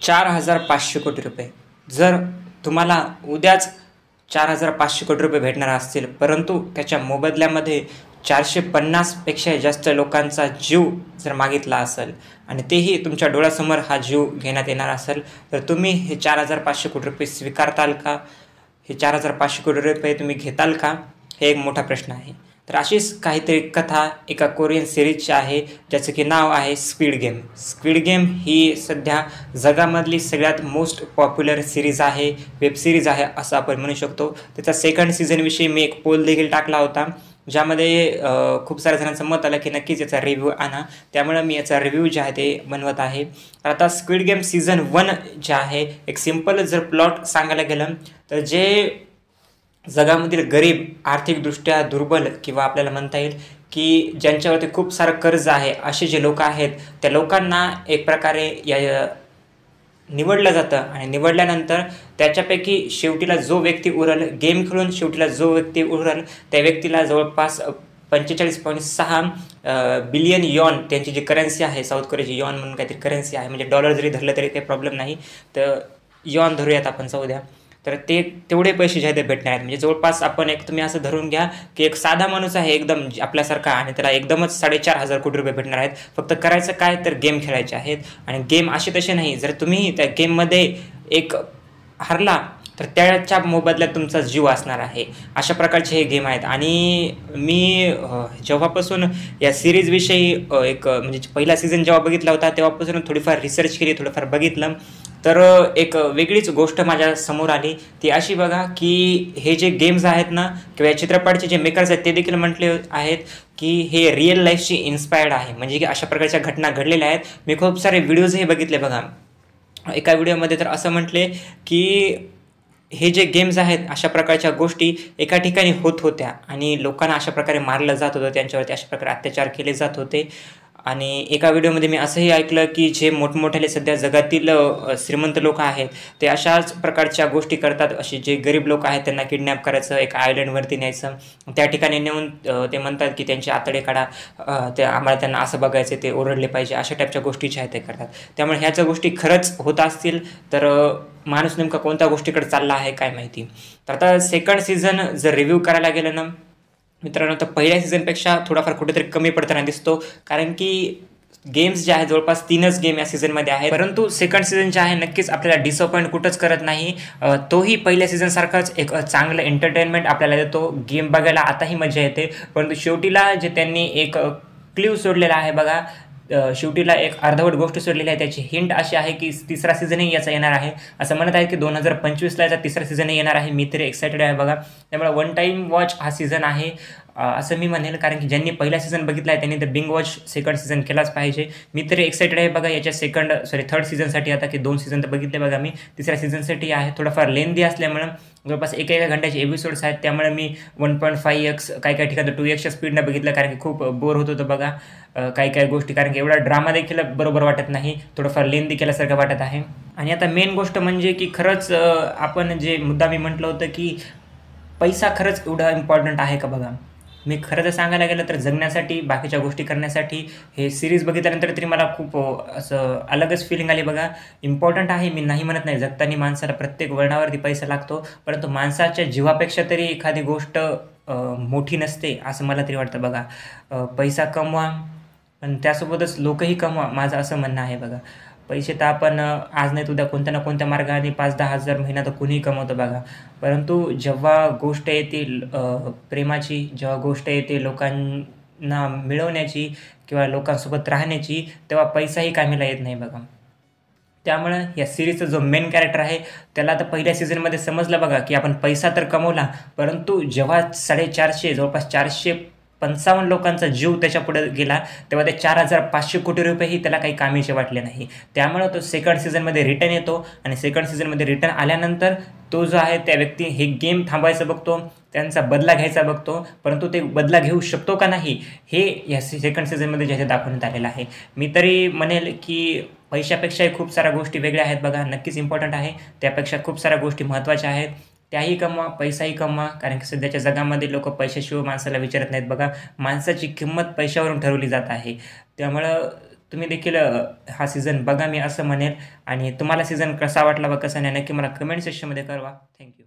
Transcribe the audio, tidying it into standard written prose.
₹4,500 कोटी। जर तुम्हाला उद्याच ₹4,500 कोटी भेटणार असतील, परंतु त्याच्या मोबदल्यामध्ये 450 पेक्षा जास्त लोकांचा जीव जर मागितला असेल आणि तेही तुमच्या डोळ्यासमोर हा जीव घेण्यात येणार असेल, तर तुम्ही हे ₹4,500 कोटी स्वीकारताल का? हे ₹4,500 कोटी तुम्ही घेताल का? हे एक मोठा प्रश्न आहे. तर अशीच काहीतरी कथा एका कोरियन सिरीजची आहे, ज्याचं की नाव आहे स्क्विड गेम. स्क्विड गेम ही सध्या जगामधली सगळ्यात मोस्ट पॉप्युलर सिरीज आहे, वेब सिरीज आहे असं आपण म्हणू शकतो. त्याचा सेकंड सीझनविषयी मी एक पोल देखील टाकला होता, ज्यामध्ये खूप साऱ्या जणांचं मत आलं की नक्कीच याचा रिव्ह्यू आणा. त्यामुळं मी याचा रिव्ह्यू जे आहे ते बनवत आहे. तर आता स्क्विड गेम सीझन 1 जे आहे, एक सिम्पल जर प्लॉट सांगायला गेलं तर जे जगामधील गरीब, आर्थिकदृष्ट्या दुर्बल किंवा आपल्याला म्हणता येईल की ज्यांच्यावरती खूप सारं कर्ज आहे, असे जे लोक आहेत, त्या लोकांना एक प्रकारे निवडलं जातं आणि निवडल्यानंतर त्याच्यापैकी शेवटीला जो व्यक्ती उरल, गेम खेळून शेवटीला जो व्यक्ती उरल, त्या व्यक्तीला जवळपास 45.6 बिलियन यॉन त्यांची जी करन्सी आहे, साऊथ कोरियाची यॉन म्हणून काहीतरी करन्सी आहे, म्हणजे डॉलर जरी धरलं तरी काही प्रॉब्लेम नाही, तर यॉन धरूयात आपण, जाऊ द्या. तर तेवढे पैसे जे आहेत ते भेटणार आहेत. म्हणजे जवळपास आपण तुम्ही असं धरून घ्या की एक साधा माणूस आहे एकदम आपल्यासारखा आणि त्याला एकदमच 4,500 कोटी रुपये भेटणार आहेत. फक्त करायचं काय तर गेम खेळायचे आहेत. आणि गेम असे तसे नाही, जर तुम्ही त्या गेममध्ये एक हरला तर त्याच्या मोबदल्यात तुमचा जीव असणार आहे. अशा प्रकारचे हे गेम आहेत. आणि मी जेव्हापासून या सिरीजविषयी म्हणजे पहिला सीझन जेव्हा बघितला होता तेव्हापासून थोडीफार रिसर्च केली, थोडंफार बघितलं, तर एक वेगळीच गोष्ट माझ्या समोर आली. ती अशी बघा की हे जे गेम्स आहेत ना, किंवा या चित्रपटाचे जे मेकर्स आहेत ते देखील म्हटले आहेत की हे रिअल लाईफशी इन्स्पायर्ड आहे. म्हणजे की अशा प्रकारच्या घटना घडलेल्या आहेत. मी खूप सारे व्हिडिओजही बघितले बघा. एका व्हिडिओमध्ये तर असं म्हटले की हे जे गेम्स आहेत, अशा प्रकारच्या गोष्टी एका ठिकाणी होत होत्या आणि लोकांना अशा प्रकारे मारलं जात होतं, त्यांच्यावरती अशा प्रकारे अत्याचार केले जात होते. आणि एका व्हिडिओमध्ये मी असंही ऐकलं की जे मोठमोठ्याले सध्या जगातील श्रीमंत लोक आहेत, ते अशाच प्रकारच्या गोष्टी करतात. असे जे गरीब लोक आहेत त्यांना किडनॅप करायचं, एका आयलंडवरती न्यायचं, त्या ठिकाणी नेऊन ते म्हणतात की त्यांचे आतडे काढा, आम्हाला त्यांना असं बघायचं, ते ओरडले पाहिजे, अशा टाईपच्या गोष्टी ज्या आहेत ते करतात. त्यामुळे ह्या ज्या गोष्टी खरंच होत असतील तर माणूस नेमका कोणत्या गोष्टीकडे चालला आहे काय माहिती. तर आता सेकंड सीझन जर रिव्ह्यू करायला गेलं ना मित्रांनो, तर पहिल्या सीझनपेक्षा थोडाफार कुठेतरी कमी पडताना दिसतो, कारण की गेम्स जे आहेत जवळपास 3च गेम या सीझनमध्ये आहेत. परंतु सेकंड सीझन जे आहे नक्कीच आपल्याला डिसअपॉइंट कुठंच करत नाही. तोही पहिल्या सीझनसारखाच एक चांगलं एंटरटेनमेंट आपल्याला देतो. गेम बघायला आताही मजा येते, परंतु शेवटीला जे त्यांनी एक क्ल्यू सोडलेला आहे बघा, शेवटीला एक अर्धवट गोष्ट सोडलेली आहे. त्याची हिंट अशी आहे की तिसरा सीझनही याचा येणार आहे. असं म्हणत आहे की 2025ला याचा तिसरा सीझनही येणार आहे. मी तरी एक्सायटेड आहे बघा. त्यामुळे वन टाईम वॉच हा सीझन आहे असं मी म्हणेल, कारण की ज्यांनी पहिला सीझन बघितला आहे त्यांनी तर बिंग वॉच सेकंड सीझन केलाच पाहिजे. मी तरी एक्सायटेड आहे बघा याच्या थर्ड सीझनसाठी. आता की 2 सीझन तर बघितले बघा मी, तिसऱ्या सीझनसाठी आहे. थोडाफार लेंदी असल्यामुळं जवळपास एका घंट्याचे एपिसोड्स आहेत, त्यामुळे मी 1.5x काही ठिकाणी 2xच्या स्पीडनं बघितलं, कारण की खूप बोर होत होतं बघा काही गोष्टी, कारण की एवढा ड्रामा देखील बरोबर वाटत नाही, थोडंफार लेंदी केल्यासारखं वाटत आहे. आणि आता मेन गोष्ट म्हणजे की खरंच आपण जे मुद्दा मी म्हटलं होतं की पैसा खरंच एवढा इम्पॉर्टंट आहे का बघा. मी खरं तर सांगायला गेलं तर जगण्यासाठी, बाकीच्या गोष्टी करण्यासाठी हे सिरीज बघितल्यानंतर तरी मला खूप असं अलगच फिलिंग आली बघा. इम्पॉर्टंट आहे, मी नाही म्हणत नाही, जगताना माणसाला प्रत्येक वळणावरती पैसा लागतो, परंतु माणसाच्या जीवापेक्षा तरी एखादी गोष्ट मोठी नसते असं मला तरी वाटतं बघा. पैसा कमवा पण त्यासोबतच लोकही कमवा, माझं असं म्हणणं आहे बघा. पैसे तर आपण आज नाही उद्या कोणत्या ना कोणत्या मार्गाने 5-10 हजार महिना तर कुणीही कमवतं बघा, परंतु जेव्हा गोष्ट येते प्रेमाची, जेव्हा गोष्ट येते लोकांना मिळवण्याची किंवा लोकांसोबत राहण्याची, तेव्हा पैसाही कामीला येत नाही बघा. त्यामुळं या सिरीजचा जो मेन कॅरेक्टर आहे त्याला आता पहिल्या सीझनमध्ये समजलं बघा की आपण पैसा तर कमवला, परंतु जेव्हा 450 जवळपास 455 लोकांचा जीव त्याच्या पुढे गेला, तेव्हा ते 4,500 कोटी रुपयेही त्याला काही कामीचे वाटले नाही. त्यामुळं तो सेकंड सीझनमध्ये रिटर्न येतो आणि सेकंड सीझनमध्ये रिटर्न आल्यानंतर तो जो आहे त्या व्यक्ती हे गेम थांबवायचा बघतो, त्यांचा बदला घ्यायचा बघतो, परंतु ते बदला घेऊ शकतो का नाही हे या सेकंड सीझनमध्ये जे दाखवण्यात आलेलं आहे. मी तरी म्हणेल की पैशापेक्षाही खूप साऱ्या गोष्टी वेगळ्या आहेत बघा, नक्कीच इम्पॉर्टंट आहे. त्यापेक्षा खूप साऱ्या गोष्टी महत्त्वाच्या आहेत, त्याही कमवा, पैसाही कमवा, कारण की सध्याच्या जगामध्ये लोक पैशाशिवाय माणसाला विचारत नाहीत बघा. माणसाची किंमत पैशावरून ठरवली जात आहे. त्यामुळं तुम्ही देखील हा सीझन बघा मी असं म्हणेल आणि तुम्हाला सीझन कसा वाटला व कसा नाही नक्की मला कमेंट सेक्शनमध्ये कळवा. थँक्यू.